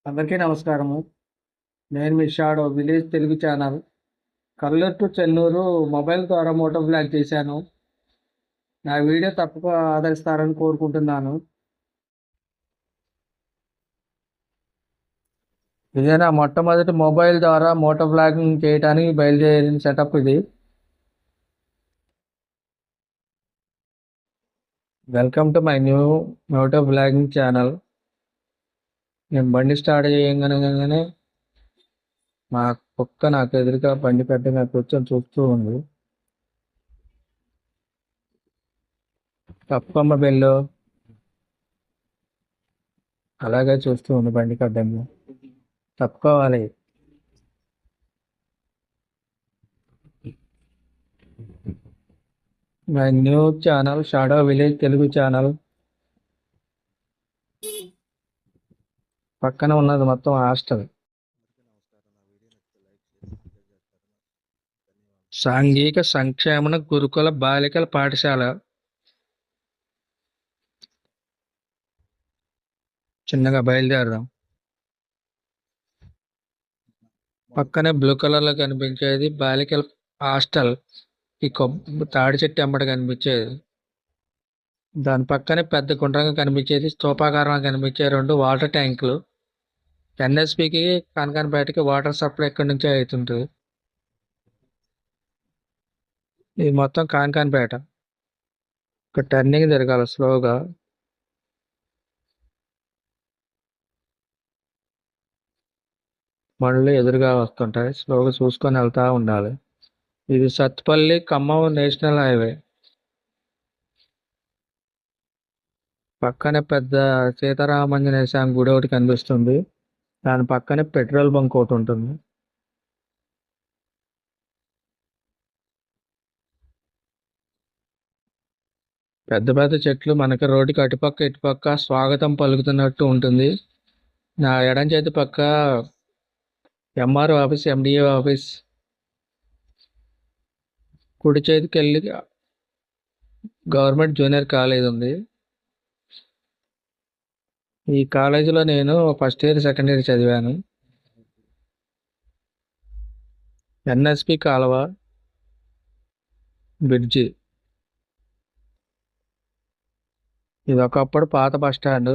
అందరికీ నమస్కారము. నేను మీ shadow village Telugu channel. Kalluru to Chennuru mobile ద్వారా మోటో బ్లాగ్ చేశాను. నా వీడియో తప్పక ఆదరిస్తారని కోరుకుంటున్నాను. ఇదే నా మొట్టమొదటి మొబైల్ ద్వారా మోటో బ్లాగింగ్ చేయడానికి బయలుదేరిన సెటప్ ఇది. Welcome to my new moto blogging channel. నేను బండి స్టార్ట్ చేయగానే మా కుక్క నాకు ఎదురుగా బండి పెట్టగా కూర్చొని చూస్తూ ఉంది. తప్పమ్మ బెల్లు అలాగే చూస్తూ ఉంది బండి కట్టంగా. తప్పుకోవాలి. My new channel shadow village Telugu channel. పక్కన ఉన్నది మొత్తం హాస్టల్. సాంఘిక సంక్షేమ గురుకుల బాలికల పాఠశాల. చిన్నగా బయలుదేరదాం. పక్కనే బ్లూ కలర్ లో కనిపించేది బాలికల హాస్టల్. ఈ తాడి చెట్టు ఎంబడి కనిపించేది. దాని పక్కనే పెద్ద గుండ్రంగా కనిపించేది స్తూపాకారంగా కనిపించే రెండు వాటర్ ట్యాంకులు. ఎన్ఎస్పికి కనకానపేటకి వాటర్ సప్లై ఎక్కడి నుంచే అవుతుంటుంది. ఇది మొత్తం కానకానపేట. ఇక్కడ టర్నింగ్ తిరగాలి స్లోగా. బండ్లు ఎదురుగా వస్తుంటాయి, స్లోగా చూసుకొని వెళ్తా ఉండాలి. ఇది సత్తుపల్లి ఖమ్మం నేషనల్ హైవే. పక్కనే పెద్ద సీతారామాంజనేయ స్వామి గుడి ఒకటి కనిపిస్తుంది. దాని పక్కనే పెట్రోల్ బంక్ ఒకటి ఉంటుంది. పెద్ద పెద్ద చెట్లు మనకి రోడ్డుకి అటుపక్క ఇటుపక్క స్వాగతం పలుకుతున్నట్టు ఉంటుంది. నా ఎడం చేతి పక్క ఎంఆర్ఓ ఆఫీస్, ఎండిఓ ఆఫీస్. కుడి చేతికి వెళ్ళి గవర్నమెంట్ జూనియర్ కాలేజ్ ఉంది. ఈ కాలేజీలో నేను ఫస్ట్ ఇయర్ సెకండ్ ఇయర్ చదివాను. ఎన్ఎస్పి కాలువ బ్రిడ్జి. ఇది ఒకప్పుడు పాత బస్ స్టాండ్,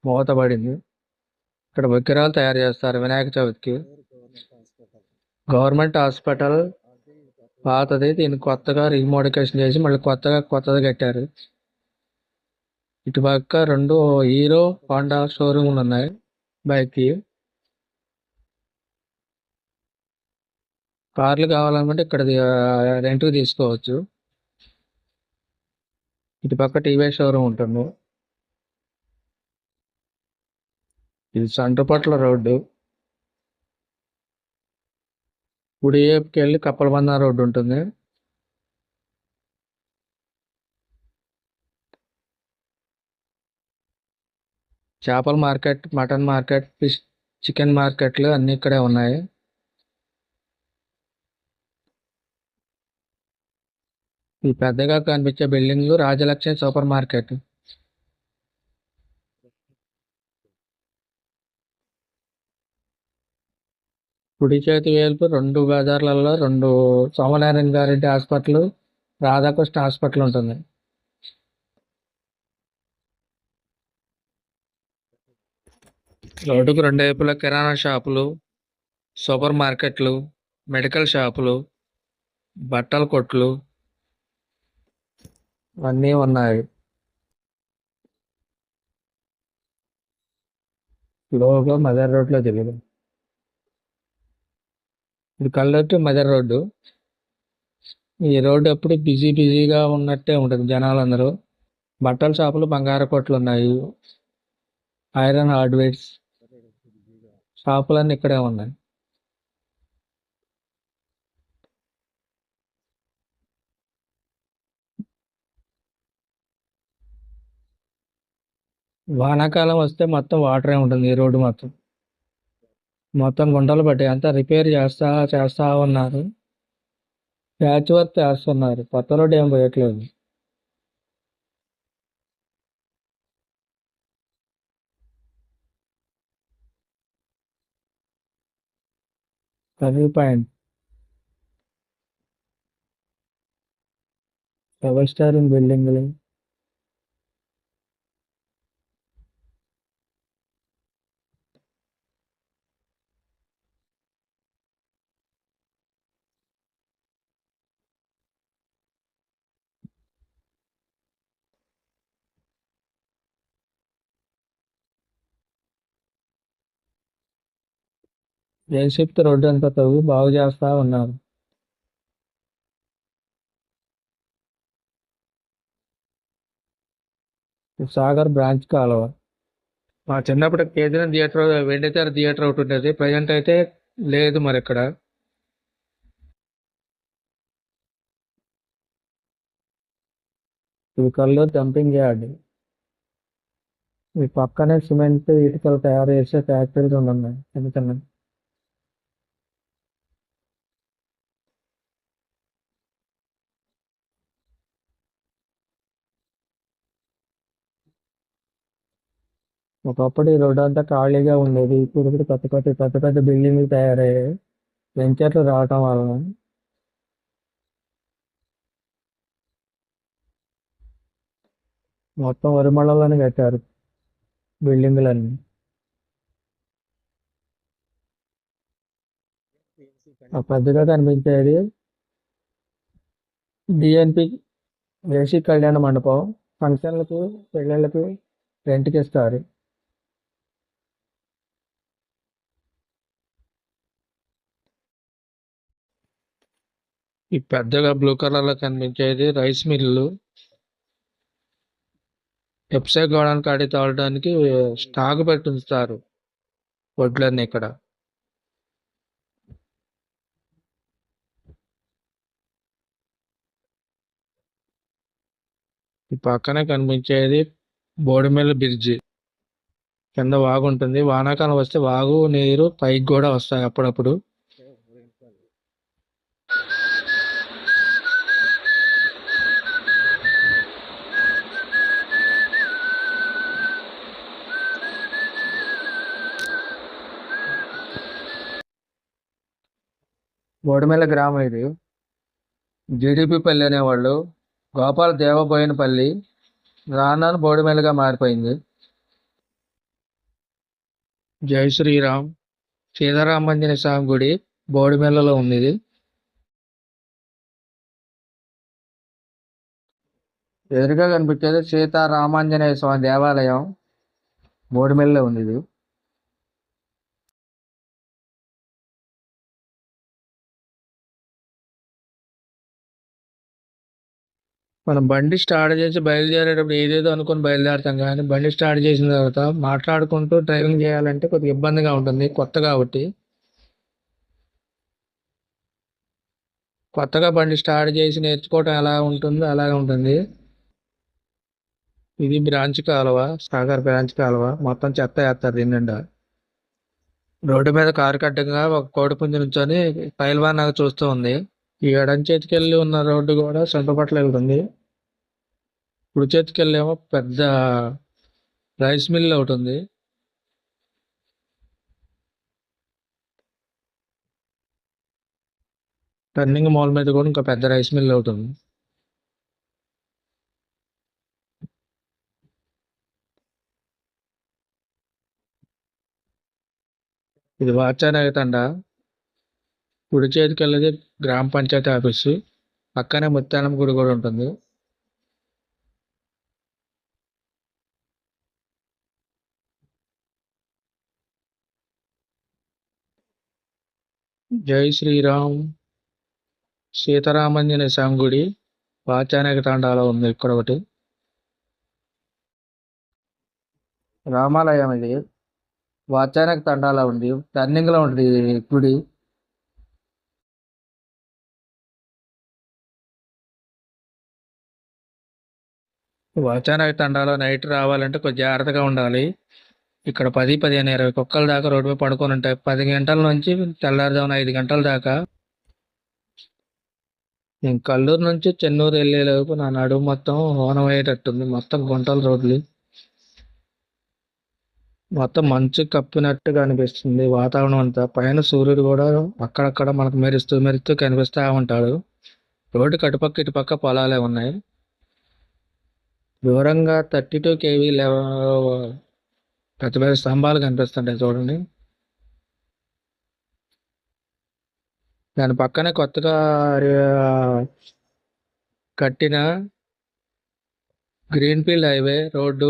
మూతబడింది. ఇక్కడ విగ్రహాలు తయారు చేస్తారు వినాయక చవితికి. గవర్నమెంట్ హాస్పిటల్ పాతది, దీన్ని కొత్తగా రీమోడిఫికేషన్ చేసి మళ్ళీ కొత్తది కట్టారు. ఇటుపక్క రెండు హీరో హోండా షోరూమ్లు ఉన్నాయి బైక్కి. కార్లు కావాలనుకుంటే ఇక్కడ రెంట్కి తీసుకోవచ్చు. ఇటుపక్క టీవీఎస్ షోరూమ్ ఉంటుంది. ఇది సండ్రపట్ల రోడ్డు. కుడి వైపుకి వెళ్ళి కప్పలబంద రోడ్డు ఉంటుంది. చేపల market, mutton market, fish, chicken మార్కెట్లు అన్ని ఇక్కడే ఉన్నాయి. ఈ పెద్దగా కనిపించే బిల్డింగ్లు రాజలక్ష్మి సూపర్ మార్కెట్. కుడి చేతి వేలుపు రెండు బజార్లలో రెండు సోమనారాయణ గారెడ్డి హాస్పిటల్, రాధాకృష్ణ హాస్పిటల్ ఉంటుంది. రోడ్డుకు రెండు వైపులా కిరాణా షాపులు, సూపర్ మార్కెట్లు, మెడికల్ షాపులు, బట్టల కొట్లు అన్నీ ఉన్నాయి. స్లోగా మదర్ రోడ్లో తిరిగి. ఇది కల్లూరు మదర్ రోడ్డు. ఈ రోడ్డు ఎప్పుడు బిజీగా ఉన్నట్టే ఉంటుంది జనాలందరూ. బట్టల షాపులు, బంగారు కొట్లు ఉన్నాయి. ఐరన్ హార్డ్వేర్స్ షాపులన్నీ ఇక్కడే ఉన్నాయి. వానాకాలం వస్తే మొత్తం వాటరే ఉంటుంది ఈ రోడ్డు మొత్తం. మొత్తం గుంటలు పట్టి అంతా రిపేర్ చేస్తా ఉన్నారు. ప్యాచ్ వర్క్ చేస్తున్నారు, కొత్త రోడ్డు ఏం పోయట్లేదు. కర్రీ పాయింట్, 7 స్టార్ బిల్డింగ్లు. జయశక్తి రోడ్డు అంతా తవ్వి బాగు చేస్తా ఉన్నారు. సాగర్ బ్రాంచ్ కాలువ. మా చిన్నప్పుడు కేజీఎన్ థియేటర్, వెండితెర థియేటర్ ఒకటి ఉండేది. ప్రజెంట్ అయితే లేదు మరి ఇక్కడ. ఇది కల్లూరు డంపింగ్ యార్డ్. ఈ పక్కనే సిమెంట్ ఇటుకలు తయారు చేసే ఫ్యాక్టరీలు రెండు ఉన్నాయి చిన్న చిన్న. ఒకప్పుడు ఈ రోడ్డు అంతా ఖాళీగా ఉండేది. ఇప్పుడు పెద్ద పెద్ద బిల్డింగ్లు తయారయ్యాయి వెంచర్లు రావటం వలన. మొత్తం వరి మళ్ళలోనే కట్టారు బిల్డింగులన్నీ. ఆ పెద్దగా కనిపించేది డిఎన్పి దేశీ కళ్యాణ మండపం. ఫంక్షన్లకు, పెళ్ళిళ్ళకు రెంట్కి ఇస్తారు. ఈ పెద్దగా బ్లూ కలర్ లో కనిపించేది రైస్ మిల్లు. ఎప్సై గోడానికి కాడి తోలడానికి స్టాక్ పెట్టి ఉంచుతారు వడ్లన్నీ ఇక్కడ. ఈ పక్కనే కనిపించేది బోడిమెల్ల బ్రిడ్జి. కింద వాగు ఉంటుంది. వానాకాలం వస్తే వాగు నీరు పైకి కూడా వస్తాయి అప్పుడప్పుడు. బోడిమెల్ల గ్రామం ఇది. జీడిపి పల్లి అనేవాళ్ళు. గోపాల దేవబోయినపల్లి రానాను బోడిమెల్లగా మారిపోయింది. జై శ్రీరామ్ సీతారామాంజనేయ స్వామి గుడి బోడిమెల్లలో ఉంది ఇది. ఎదురుగా కనిపించేది సీతారామాంజనేయ స్వామి దేవాలయం బోడిమెల్లో ఉంది ఇది. మనం బండి స్టార్ట్ చేసి బయలుదేరేటప్పుడు ఏదేదో అనుకుని బయలుదేరుతాం, కానీ బండి స్టార్ట్ చేసిన తర్వాత మాట్లాడుకుంటూ డ్రైవింగ్ చేయాలంటే కొద్దిగా ఇబ్బందిగా ఉంటుంది కొత్త కాబట్టి. కొత్తగా బండి స్టార్ట్ చేసి నేర్చుకోవటం ఎలా ఉంటుందో అలాగే ఉంటుంది. ఇది బ్రాంచ్ కాలువ, సాగర్ బ్రాంచ్ కాలువ. మొత్తం చెత్త వేస్తారు దీని నిండా. రోడ్డు మీద కారు కడ్డంగా ఒక కోడిపుంజు నుంచొని పైల్వాన్ నాకు చూస్తూ ఉంది. ఈ ఎడం చేతికెళ్ళి ఉన్న రోడ్డు కూడా సొంతపట్ల వెళ్తుంది. కుడి చేతికెళ్ళేమో పెద్ద రైస్ మిల్ ఒకటి ఉంది. టర్నింగ్ మాల్ మీద కూడా ఇంకా పెద్ద రైస్ మిల్ ఒకటి ఉంది. ఇది వాచానగర్ తండా. కుడి చేతికి వెళ్ళేది గ్రామ పంచాయతీ ఆఫీసు. పక్కనే ముత్యాలం గుడి కూడా ఉంటుంది. జై శ్రీరామ్ సీతారామాంజనేయ స్వామి గుడి వాచానగర్ తండాలో ఉంది ఇక్కడ ఒకటి. రామాలయం ఇది వాచానగర్ తండాలో ఉంది. టర్నింగ్ లో ఉంటుంది ఈ గుడి. వాచానగర్ తండాలో నైట్ రావాలంటే కొంచెం జాగ్రత్తగా ఉండాలి. ఇక్కడ 10, 15, 20 కుక్కల దాకా రోడ్డు మీద పడుకొని ఉంటాయి 10 గంటల నుంచి తెల్లారుజామున 5 గంటల దాకా. నేను కల్లూరు నుంచి చెన్నూరు వెళ్ళే లోపు నా నడుము మొత్తం హోనం అయ్యేటట్టుంది. మొత్తం గుంటల రోడ్లు. మొత్తం మంచు కప్పినట్టుగా అనిపిస్తుంది వాతావరణం అంతా. పైన సూర్యుడు కూడా అక్కడక్కడ మనకు మెరుస్తూ మెరుస్తూ కనిపిస్తా ఉంటాడు. రోడ్డుకి అటుపక్క ఇటుపక్క పొలాలే ఉన్నాయి. దూరంగా 32 kV పెద్ద పెద్ద స్తంభాలు కనిపిస్తుంటాయి చూడండి. దాని పక్కనే కొత్తగా కట్టిన greenfield highway road,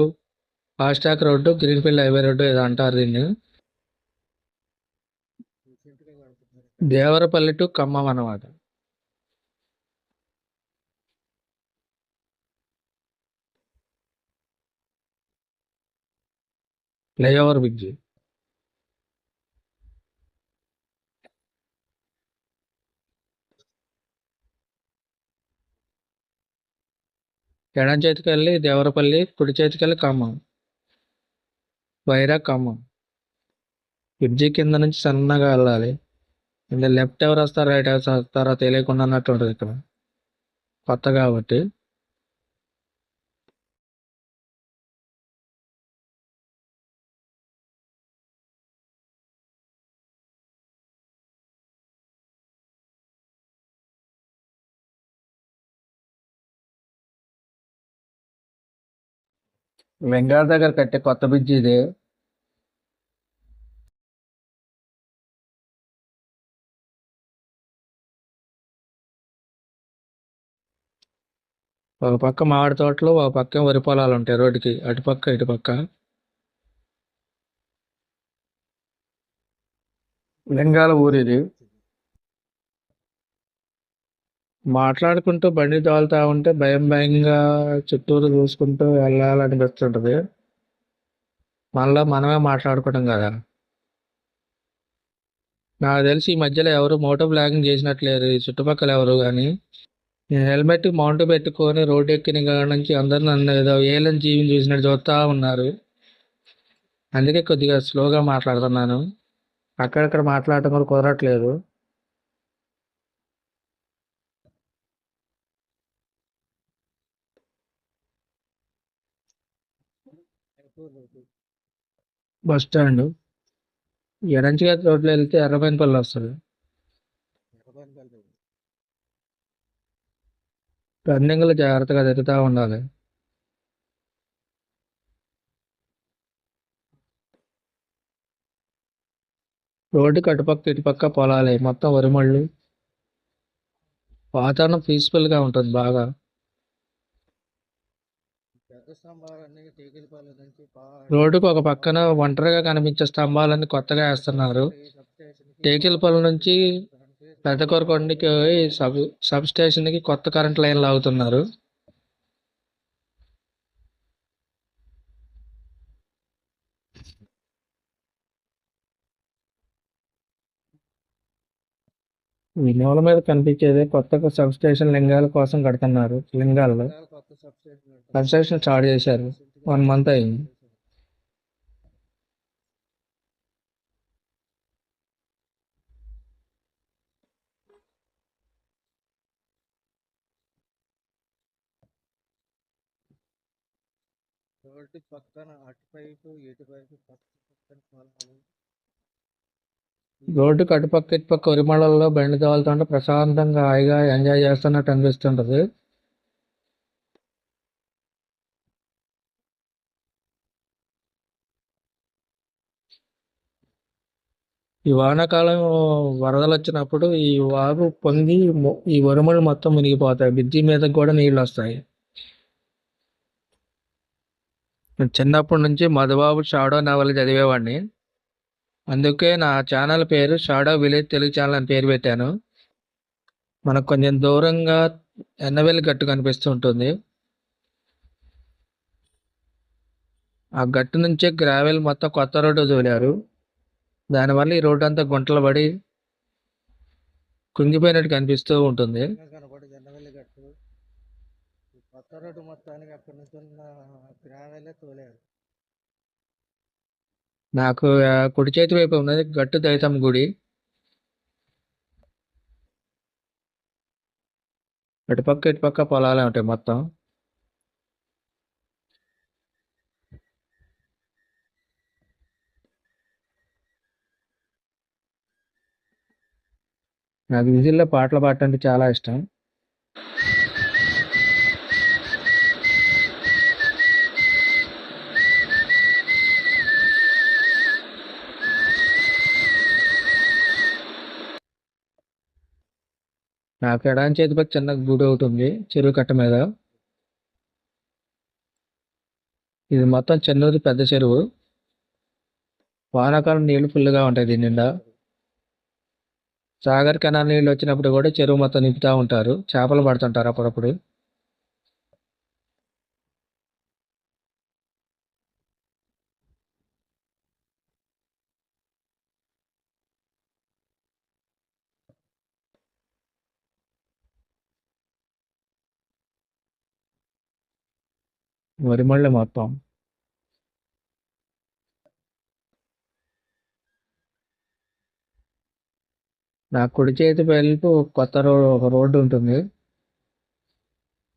FASTag road, greenfield highway road ఏదో అంటారు దీన్ని. దేవరపల్లి టు ఖమ్మం అన్నమాట. Flyover bridge. ఎడం చేతికి వెళ్ళి దేవరపల్లి, కుడి చేతికి వెళ్ళి ఖమ్మం, వైరా ఖమ్మం. బ్రిడ్జి కింద నుంచి సన్నగా వెళ్ళాలి. అంటే లెఫ్ట్ ఎవరు వస్తారు రైట్ ఎవరు వస్తారో తెలియకుండా అన్నట్టు ఉంటుంది ఇక్కడ, కొత్త కాబట్టి. వెంగార్ దగ్గర కట్టే కొత్త బ్రిడ్జి ఇది. ఒక పక్క మామిడి తోటలు, ఒక పక్క వరి పొలాలు ఉంటాయి రోడ్డుకి అటుపక్క ఇటుపక్క. లింగాల ఊరు ఇది. మాట్లాడుకుంటూ బండి తోలుతా ఉంటే భయం భయంగా చుట్టూరు చూసుకుంటూ వెళ్ళాలనిపిస్తుంటది. మనలో మనమే మాట్లాడుకోవడం కదా. నాకు తెలిసి ఈ మధ్యలో ఎవరు మోటో బ్లాగింగ్ చేసినట్లేరు ఈ చుట్టుపక్కల ఎవరు కానీ. నేను హెల్మెట్ మౌంట్ పెట్టుకొని రోడ్డు ఎక్కిన కాడ నుంచి అందరు నన్ను ఏదో ఏలని జీవిని చూసినట్టు చూస్తా ఉన్నారు. అందుకే కొద్దిగా స్లోగా మాట్లాడుతున్నాను. అక్కడక్కడ మాట్లాడటం కూడా కుదరట్లేదు. బస్ స్టాండ్ ఎడంచిగా రోడ్లో వెళ్తే ఎర్రబైనపల్లి వస్తుంది. టర్నింగ్లు జాగ్రత్తగా తిరుగుతూ ఉండాలి. రోడ్డుకి అటుపక్క ఇటుపక్క పొలాలే, మొత్తం వరిమళ్ళు. వాతావరణం పీస్ఫుల్ గా ఉంటుంది బాగా. రోడ్డుకు ఒక పక్కన ఒంటరిగా కనిపించే స్తంభాలన్నీ కొత్తగా వేస్తున్నారు. టేకిలపల్లి నుంచి పెద్ద కొరకొండకి సబ్ స్టేషన్ కి కొత్త కరెంట్ లైన్లు లాగుతున్నారు. ఈ మూల మీద కనిపించేది కొత్తగా సబ్ స్టేషన్ లింగాల కోసం కడుతున్నారు. లింగాల్లో కన్స్ట్రక్షన్ స్టార్ట్ చేశారు. 1 month అయింది. రోడ్డుకు అటుపక్క ఇటుపక్క ఉరిమళ్ళల్లో బండి తోలుతుంటే ప్రశాంతంగా హాయిగా ఎంజాయ్ చేస్తున్నట్టు అనిపిస్తుంటది. ఈ వానాకాలం వరదలు వచ్చినప్పుడు ఈ వాగు పొంగి ఈ ఉరుములు మొత్తం మునిగిపోతాయి. బ్రిడ్జి మీద కూడా నీళ్ళు వస్తాయి. నేను చిన్నప్పటి నుంచి మధుబాబు షాడో నవల చదివేవాడిని. అందుకే నా ఛానల్ పేరు షాడో విలేజ్ తెలుగు ఛానల్ అని పేరు పెట్టాను. మనకు కొంచెం దూరంగా ఎన్నవెల్లి గట్టు కనిపిస్తూ ఉంటుంది. ఆ గట్టు నుంచే గ్రావెల్ మొత్తం కొత్త రోడ్డు తోలారు. దానివల్ల ఈ రోడ్డు అంతా గుంటలు పడి కుంగిపోయినట్టు కనిపిస్తూ ఉంటుంది. నాకు కుడి చేతి వైపు ఉన్నది గట్టు దైతం గుడి. అటుపక్క ఇటుపక్క పొలాలే ఉంటాయి మొత్తం. నాకు విజిల్లో పాటలు పాడటం అంటే చాలా ఇష్టం. నాకు ఎడాని చేతి పక్క చిన్న గుడి ఒకటి ఉంది చెరువు కట్ట మీద. ఇది మొత్తం చెన్నూరు పెద్ద చెరువు. వానాకాలం నీళ్లు ఫుల్గా ఉంటాయి దీని నిండా. సాగర్ కెనాల్ నీళ్ళు వచ్చినప్పుడు కూడా చెరువు మొత్తం నింపుతా ఉంటారు, చేపలు పడుతుంటారు అప్పుడప్పుడు. వరిమళ్ళ మొత్తం. నా కుడి చేతి వైపు ఒక రోడ్డు ఉంటుంది.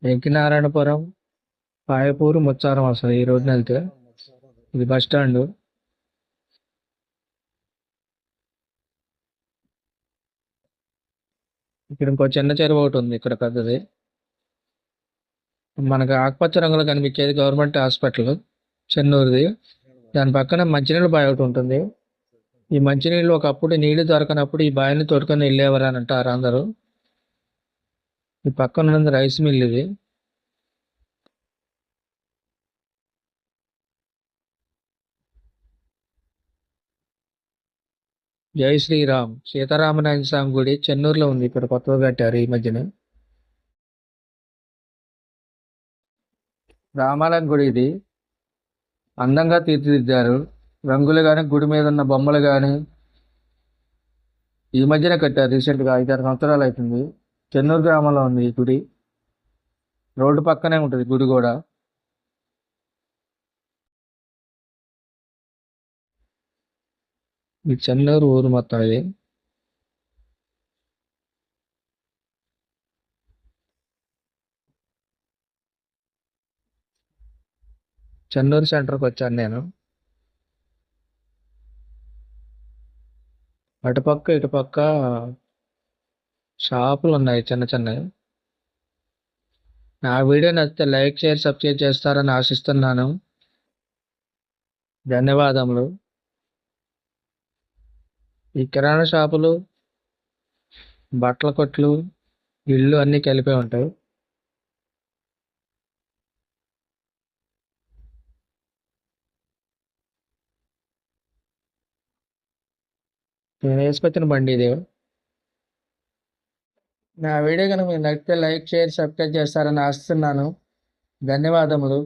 వెంకినారాయణపురం, పాయపూరు, ముచ్చారం వస్తుంది ఈ రోడ్డున వెళ్తే. ఇది బస్ స్టాండ్. ఇక్కడ ఇంకో చిన్న చెరువు ఒకటి ఉంది ఇక్కడ పెద్దది. మనకు ఆకుపచ్చ రంగులో కనిపించేది గవర్నమెంట్ హాస్పిటల్ చెన్నూరుది. దాని పక్కన మంచినీళ్ళ బావి ఒకటి ఉంటుంది. ఈ మంచినీళ్ళు ఒకప్పుడు నీళ్లు దొరకనప్పుడు ఈ బావిని తోడుకొని వెళ్ళేవారు అని అంటారు అందరూ. ఈ పక్కన ఉన్నది రైస్ మిల్ ఇది. జై శ్రీరామ్ సీతారామనాయణ స్వామి గుడి చెన్నూరులో ఉంది. ఇక్కడ కొత్తగా కట్టారు ఈ మధ్యన. రామాలయం గుడి ఇది. అందంగా తీర్చిదిద్దారు. రంగులు గాని, గుడి మీద ఉన్న బొమ్మలు గాని ఈ మధ్యనే కట్టారు, రీసెంట్ గా 5-6 సంవత్సరాలు అవుతుంది. చెన్నూరు గ్రామంలో ఉంది ఈ గుడి. రోడ్డు పక్కనే ఉంటుంది గుడి కూడా. ఈ చెన్నూరు ఊరు మొత్తం ఇది. చెన్నూరు సెంటర్కి వచ్చాను నేను. అటుపక్క ఇటుపక్క షాపులు ఉన్నాయి చిన్న చిన్నవి. నా వీడియో నచ్చితే లైక్, షేర్, సబ్స్క్రైబ్ చేస్తారని ఆశిస్తున్నాను. ధన్యవాదములు. ఈ కిరాణా షాపులు, బట్టల కొట్లు, ఇళ్ళు అన్నీ కలిపే ఉంటాయి. నేను వేసుకొచ్చిన బండి ఇది. నా వీడియో కనుక మీకు నచ్చితే లైక్, షేర్, సబ్స్క్రైబ్ చేస్తారని ఆశిస్తున్నాను. ధన్యవాదములు.